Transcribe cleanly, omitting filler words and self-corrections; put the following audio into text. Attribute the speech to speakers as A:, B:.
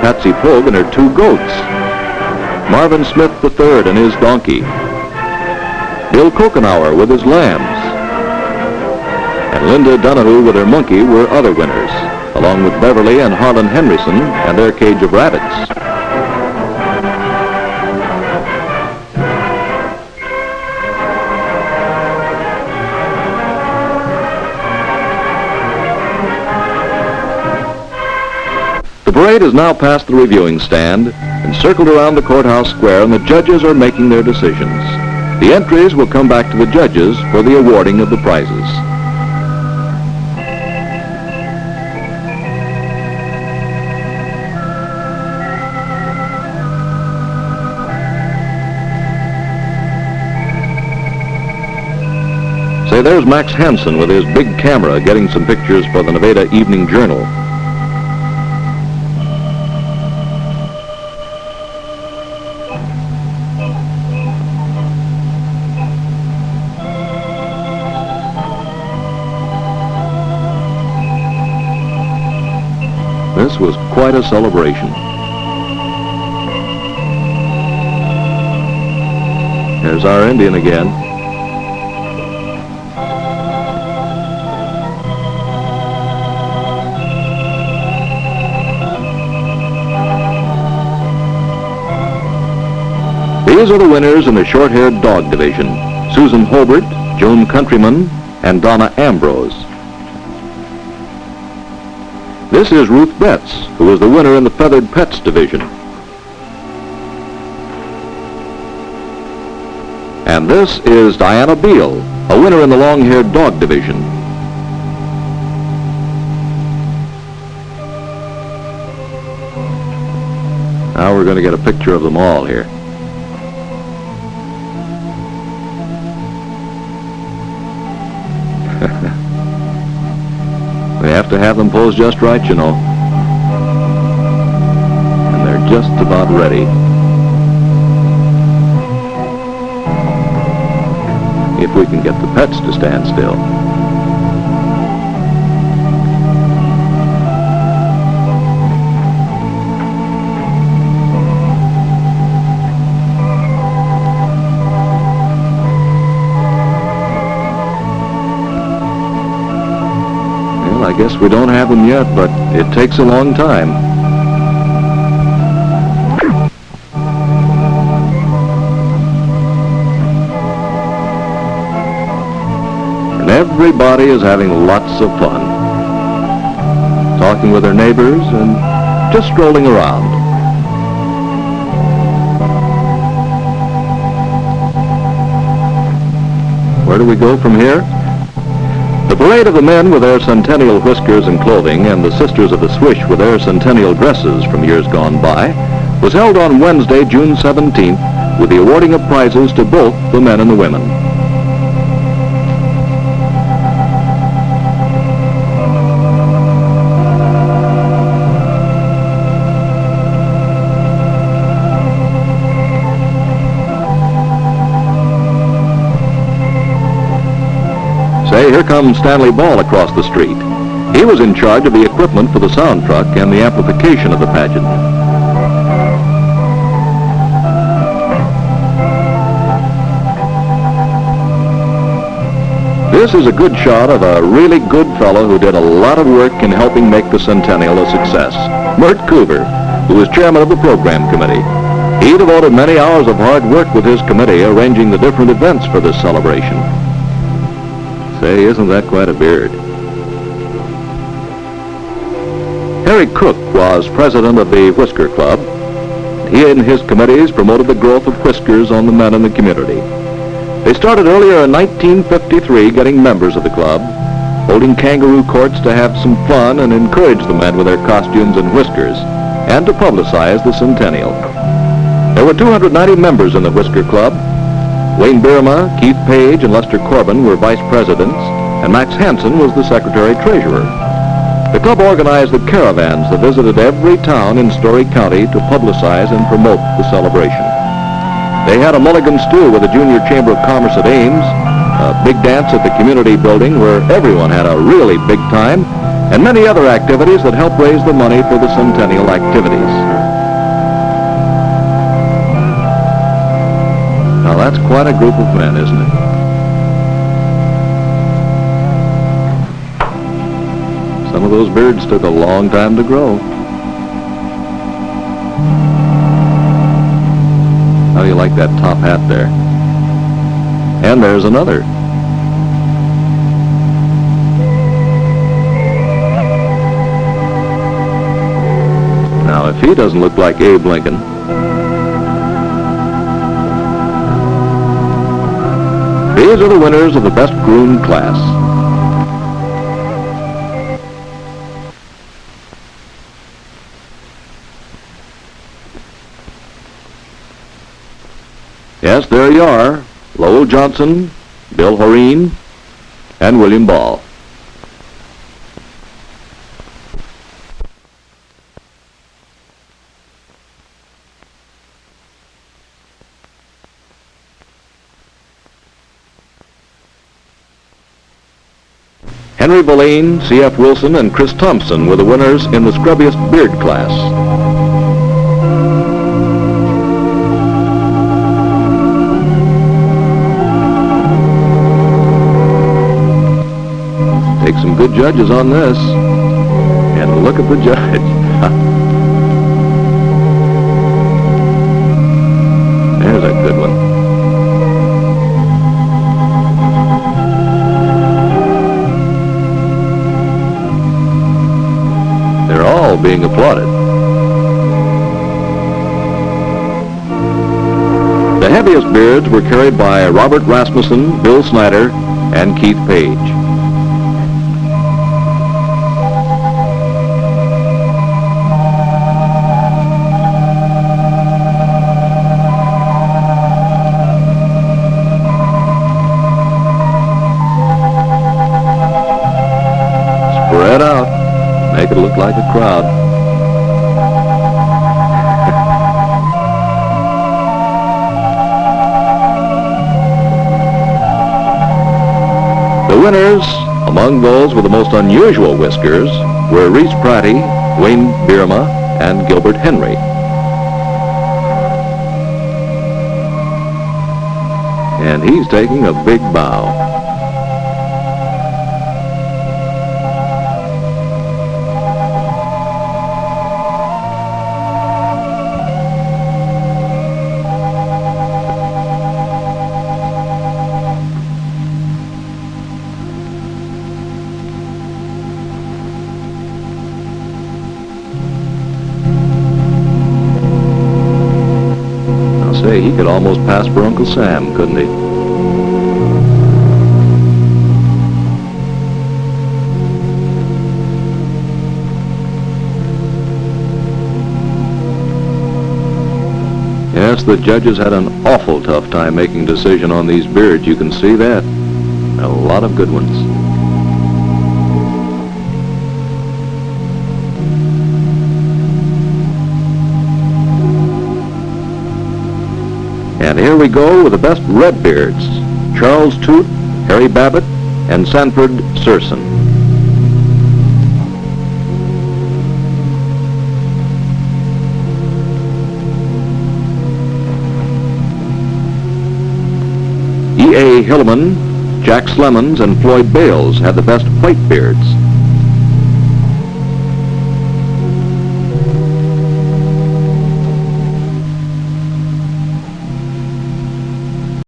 A: Patsy Pogue and her 2 goats, Marvin Smith III and his donkey, Bill Kokenauer with his lambs, and Linda Donahue with her monkey were other winners, along with Beverly and Harlan Henryson and their cage of rabbits. The parade has now passed the reviewing stand and circled around the courthouse square, and the judges are making their decisions. The entries will come back to the judges for the awarding of the prizes. Say, there's Max Hansen with his big camera getting some pictures for the Nevada Evening Journal. This was quite a celebration. There's our Indian again. These are the winners in the short-haired dog division: Susan Hobart, Joan Countryman, and Donna Ambrose. This is Ruth Betts, who was the winner in the Feathered Pets division. And this is Diana Beale, a winner in the long-haired dog division. Now we're going to get a picture of them all here. We have to have them posed just right, you know. And they're just about ready. If we can get the pets to stand still. I guess we don't have them yet, but it takes a long time. And everybody is having lots of fun, talking with their neighbors and just strolling around. Where do we go from here? The parade of the men with their Centennial whiskers and clothing, and the sisters of the Swish with their Centennial dresses from years gone by, was held on Wednesday, June 17th, with the awarding of prizes to both the men and the women. Say, here comes Stanley Ball across the street. He was in charge of the equipment for the sound truck and the amplification of the pageant. This is a good shot of a really good fellow who did a lot of work in helping make the Centennial a success, Mert Coover, who was chairman of the program committee. He devoted many hours of hard work with his committee arranging the different events for this celebration. Say, isn't that quite a beard? Harry Cook was president of the Whisker Club. He and his committees promoted the growth of whiskers on the men in the community. They started earlier in 1953 getting members of the club, holding kangaroo courts to have some fun and encourage the men with their costumes and whiskers, and to publicize the Centennial. There were 290 members in the Whisker Club. Wayne Birma, Keith Page, and Lester Corbin were vice presidents, and Max Hansen was the secretary-treasurer. The club organized the caravans that visited every town in Story County to publicize and promote the celebration. They had a mulligan stew with the Junior Chamber of Commerce at Ames, a big dance at the community building where everyone had a really big time, and many other activities that helped raise the money for the Centennial activities. that's quite a group of men, isn't it? Some of those beards took a long time to grow. How do you like that top hat there? And there's another. Now, if he doesn't look like Abe Lincoln. These are the winners of the best groomed class. Yes, there you are. Lowell Johnson, Bill Horeen, and William Ball. Henry Boleyn, C.F. Wilson, and Chris Thompson were the winners in the scrubbiest beard class. Take some good judges on this. And look at the judge. There's a good one. They're all being applauded. The heaviest beards were carried by Robert Rasmussen, Bill Snyder, and Keith Page. Spread out. Make it look like a crowd. The winners, among those with the most unusual whiskers, were Reese Pratty, Wayne Bierma, and Gilbert Henry. And he's taking a big bow. Say, he could almost pass for Uncle Sam, couldn't he? Yes, the judges had an awful tough time making a decision on these beards. You can see that. A lot of good ones. And here we go with the best red beards. Charles Tooth, Harry Babbitt, and Sanford Serson. E.A. Hilleman, Jack Slemons, and Floyd Bales had the best white beards.